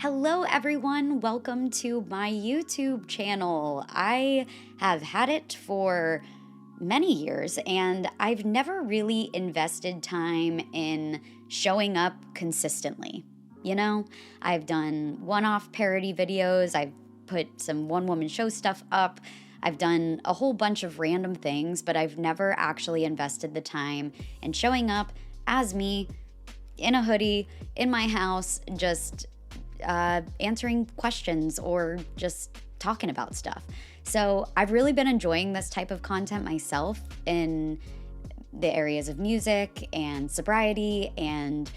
Hello everyone, welcome to my YouTube channel. I have had it for many years and I've never really invested time in showing up consistently. I've done one-off parody videos, I've put some one-woman show stuff up, I've done a whole bunch of random things, but I've never actually invested the time in showing up as me in a hoodie, in my house, just answering questions or just talking about stuff. So I've really been enjoying this type of content myself in the areas of music and sobriety and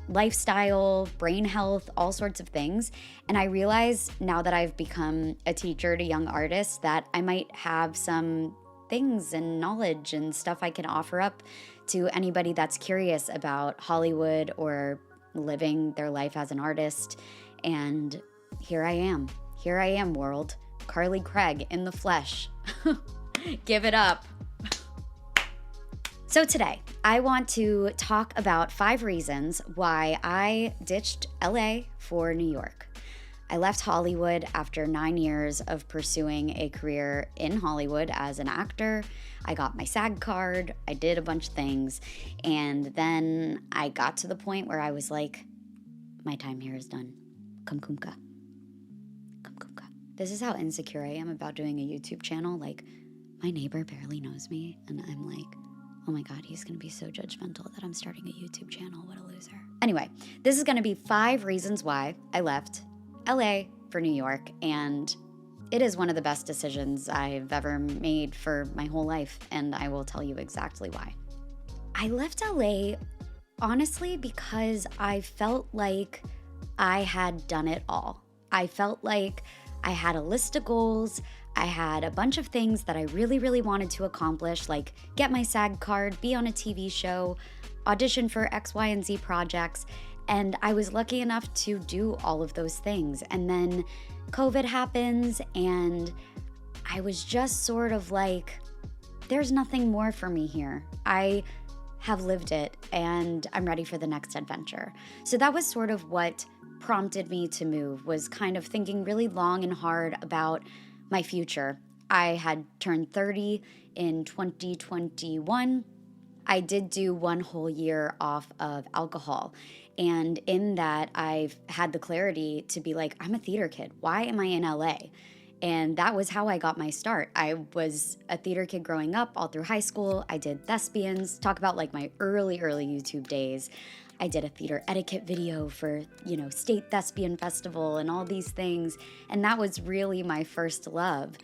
lifestyle, brain health, all sorts of things. And I realize now that I've become a teacher to young artists that I might have some things and knowledge and stuff I can offer up to anybody that's curious about Hollywood or living their life as an artist. And here I am, world. Carlie Craig in the flesh. Give it up. So today, I want to talk about 5 reasons why I ditched LA for New York. I left Hollywood after 9 years of pursuing a career in Hollywood as an actor. I got my SAG card, I did a bunch of things, and then I got to the point where I was like, my time here is done. Kumkumka. This is how insecure I am about doing a YouTube channel. Like, my neighbor barely knows me, and I'm like, oh my God, he's gonna be so judgmental that I'm starting a YouTube channel. What a loser. Anyway, this is gonna be 5 reasons why I left LA for New York, and it is one of the best decisions I've ever made for my whole life, and I will tell you exactly why. I left LA, honestly, because I felt like I had done it all. I felt like I had a list of goals. I had a bunch of things that I really, really wanted to accomplish, like get my SAG card, be on a TV show, audition for X, Y, and Z projects. And I was lucky enough to do all of those things. And then COVID happens, and I was just sort of like, there's nothing more for me here. I have lived it, and I'm ready for the next adventure. So that was sort of what prompted me to move, was kind of thinking really long and hard about my future. I had turned 30 in 2021. I did do 1 whole year off of alcohol. And in that, I've had the clarity to be like, I'm a theater kid. Why am I in LA? And that was how I got my start. I was a theater kid growing up all through high school. I did thespians, talk about like my early YouTube days. I did a theater etiquette video for, State Thespian Festival and all these things. And that was really my first love.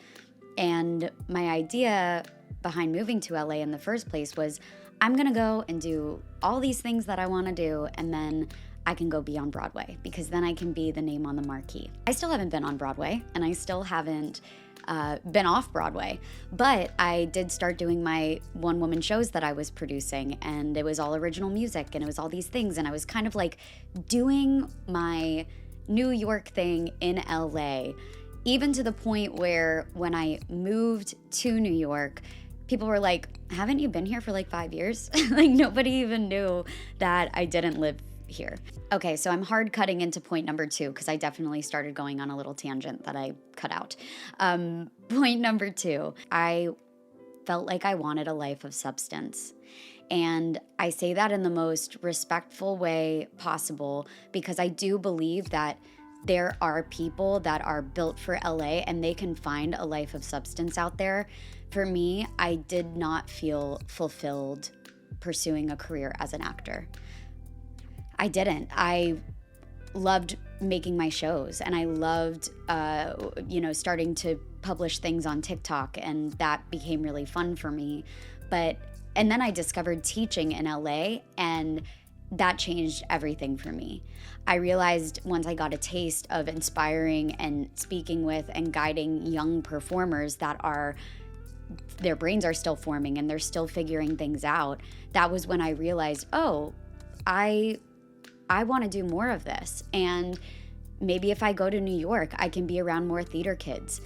And my idea behind moving to LA in the first place was, I'm gonna go and do all these things that I wanna do, and then I can go be on Broadway, because then I can be the name on the marquee. I still haven't been on Broadway, and I still haven't been off Broadway, but I did start doing my one-woman shows that I was producing, and it was all original music, and it was all these things, and I was kind of like doing my New York thing in LA, even to the point where when I moved to New York, people were like, haven't you been here for like 5 years? Like, nobody even knew that I didn't live here. Okay, so I'm hard cutting into point number 2, because I definitely started going on a little tangent that I cut out. Point number 2, I felt like I wanted a life of substance. And I say that in the most respectful way possible, because I do believe that there are people that are built for LA and they can find a life of substance out there. For me, I did not feel fulfilled pursuing a career as an actor. I didn't. I loved making my shows, and I loved, starting to publish things on TikTok, and that became really fun for me. And then I discovered teaching in LA, and that changed everything for me. I realized once I got a taste of inspiring and speaking with and guiding young performers that their brains are still forming and they're still figuring things out, that was when I realized, I want to do more of this. And maybe if I go to New York, I can be around more theater kids.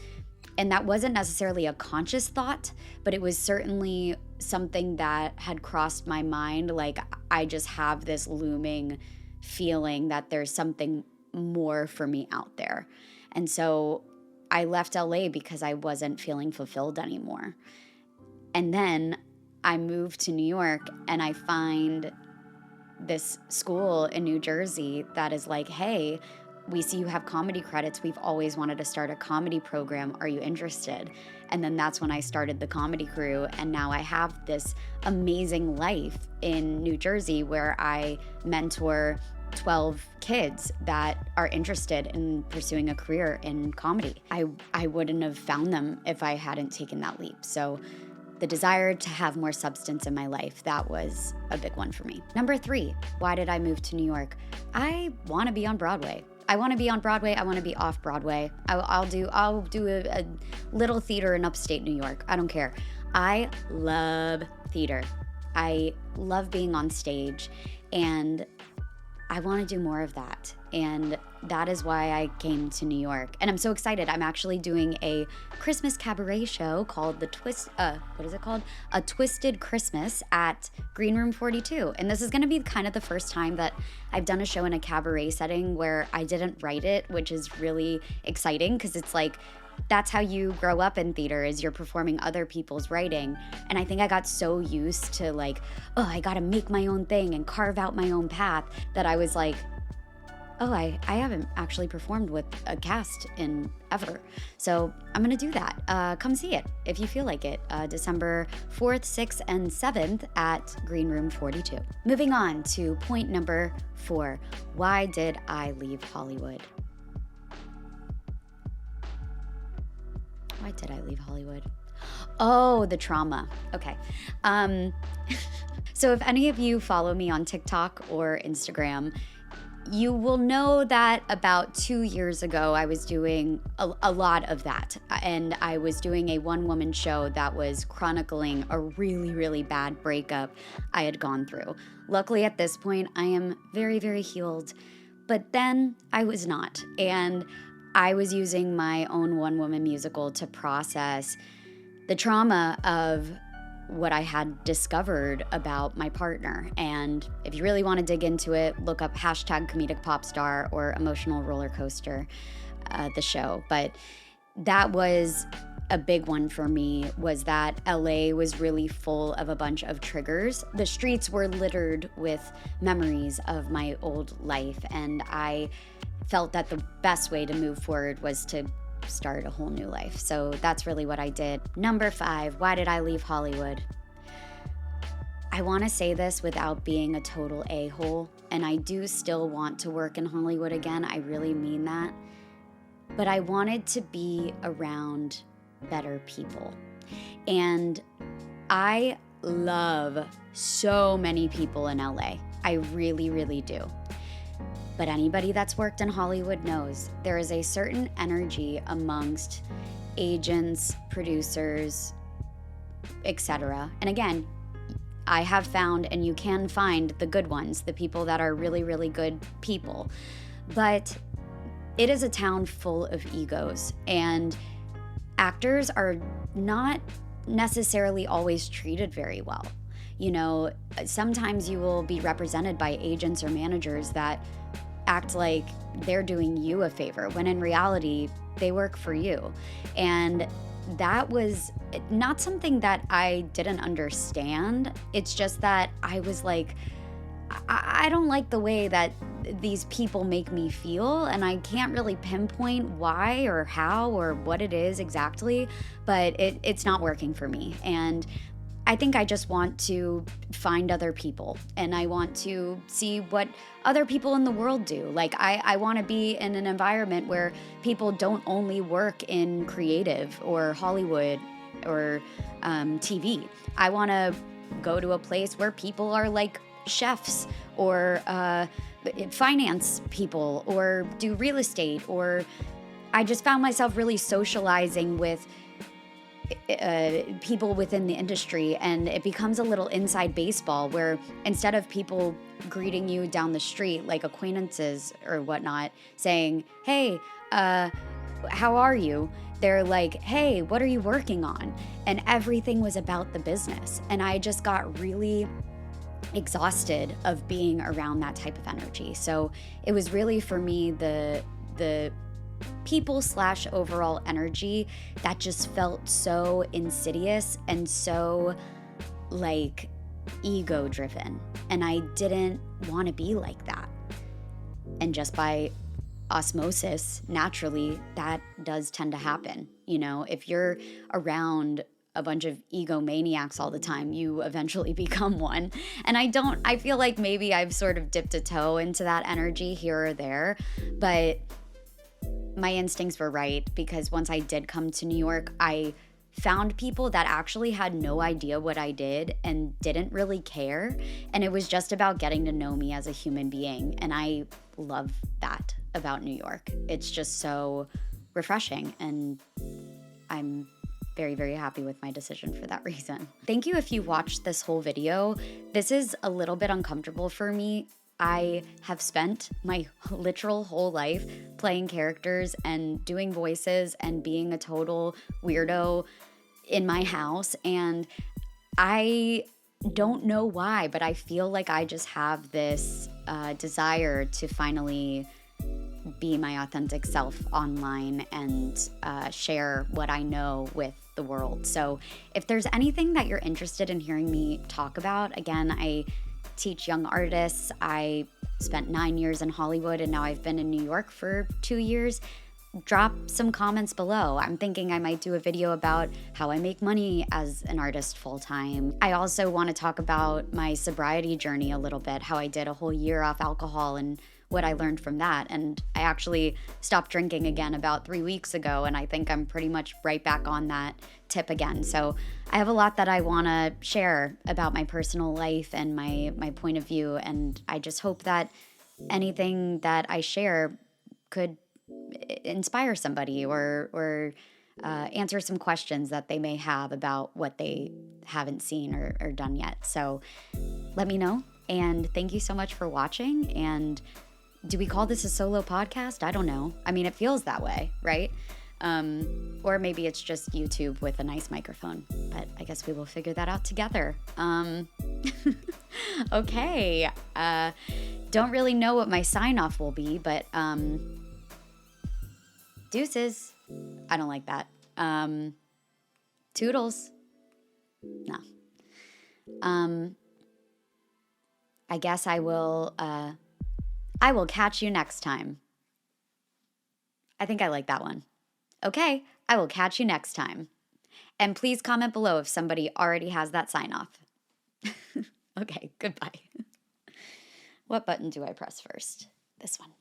And that wasn't necessarily a conscious thought, but it was certainly something that had crossed my mind. Like, I just have this looming feeling that there's something more for me out there. And so I left LA because I wasn't feeling fulfilled anymore. And then I moved to New York, and I find this school in New Jersey that is like, hey, we see you have comedy credits. We've always wanted to start a comedy program. Are you interested? And then that's when I started the Comedy Crew. And now I have this amazing life in New Jersey where I mentor 12 kids that are interested in pursuing a career in comedy. I wouldn't have found them if I hadn't taken that leap. So the desire to have more substance in my life, that was a big one for me. Number 3, why did I move to New York? I want to be on Broadway. I want to be on Broadway. I want to be off Broadway. I'll do a little theater in upstate New York. I don't care. I love theater. I love being on stage, and I want to do more of that. And that is why I came to New York. And I'm so excited. I'm actually doing a Christmas cabaret show called A Twisted Christmas at Green Room 42. And this is going to be kind of the first time that I've done a show in a cabaret setting where I didn't write it, which is really exciting because it's like, that's how you grow up in theater, is you're performing other people's writing. And I think I got so used to like, oh, I got to make my own thing and carve out my own path, that I was like, oh, I haven't actually performed with a cast in ever. So I'm going to do that. Come see it if you feel like it. December 4th, 6th, and 7th at Green Room 42. Moving on to point number 4. Why did I leave Hollywood? Why did I leave Hollywood? Oh, the trauma. Okay. So if any of you follow me on TikTok or Instagram, you will know that about 2 years ago, I was doing a lot of that. And I was doing a one-woman show that was chronicling a really, really bad breakup I had gone through. Luckily, at this point, I am very, very healed. But then I was not. And I was using my own one-woman musical to process the trauma of what I had discovered about my partner. And if you really want to dig into it, look up #comedic pop star or emotional roller coaster, the show. But that was a big one for me, was that LA was really full of a bunch of triggers. The streets were littered with memories of my old life, and I felt that the best way to move forward was to start a whole new life. So that's really what I did. Number 5, why did I leave Hollywood? I want to say this without being a total a-hole, and I do still want to work in Hollywood again. I really mean that. But I wanted to be around better people. And I love so many people in LA. I really, really do. But anybody that's worked in Hollywood knows there is a certain energy amongst agents, producers, etc. And again, I have found, and you can find the good ones, the people that are really, really good people. But it is a town full of egos, and actors are not necessarily always treated very well. You know, sometimes you will be represented by agents or managers that act like they're doing you a favor, when in reality, they work for you. And that was not something that I didn't understand. It's just that I was like, I don't like the way that these people make me feel, and I can't really pinpoint why or how or what it is exactly, but it's not working for me. And I think I just want to find other people, and I want to see what other people in the world do. Like, I want to be in an environment where people don't only work in creative or Hollywood or TV. I want to go to a place where people are like chefs or finance people or do real estate, or I just found myself really socializing with people within the industry, and it becomes a little inside baseball where instead of people greeting you down the street like acquaintances or whatnot, saying, hey, how are you? They're like, hey, what are you working on? And everything was about the business. And I just got really exhausted of being around that type of energy. So it was really for me the people / overall energy that just felt so insidious and so like ego driven. And I didn't want to be like that. And just by osmosis, naturally, that does tend to happen. You know, if you're around a bunch of egomaniacs all the time, you eventually become one. And I feel like maybe I've sort of dipped a toe into that energy here or there, but my instincts were right, because once I did come to New York, I found people that actually had no idea what I did and didn't really care. And it was just about getting to know me as a human being. And I love that about New York. It's just so refreshing, and I'm very, very happy with my decision for that reason. Thank you if you watched this whole video. This is a little bit uncomfortable for me. I have spent my literal whole life playing characters and doing voices and being a total weirdo in my house, and I don't know why, but I feel like I just have this desire to finally be my authentic self online and share what I know with the world. So if there's anything that you're interested in hearing me talk about, again, I teach young artists. I spent 9 years in Hollywood, and now I've been in New York for 2 years. Drop some comments below. I'm thinking I might do a video about how I make money as an artist full-time. I also want to talk about my sobriety journey a little bit, how I did a whole year off alcohol and what I learned from that. And I actually stopped drinking again about 3 weeks ago, and I think I'm pretty much right back on that tip again. So I have a lot that I want to share about my personal life and my point of view, and I just hope that anything that I share could inspire somebody or answer some questions that they may have about what they haven't seen or done yet. So let me know, and thank you so much for watching. And do we call this a solo podcast? I don't know. I mean, it feels that way, right? Or maybe it's just YouTube with a nice microphone, but I guess we will figure that out together. Okay. Don't really know what my sign off will be, but deuces. I don't like that. Toodles. No. I guess I will catch you next time. I think I like that one. Okay, I will catch you next time. And please comment below if somebody already has that sign off. Okay, goodbye. What button do I press first? This one.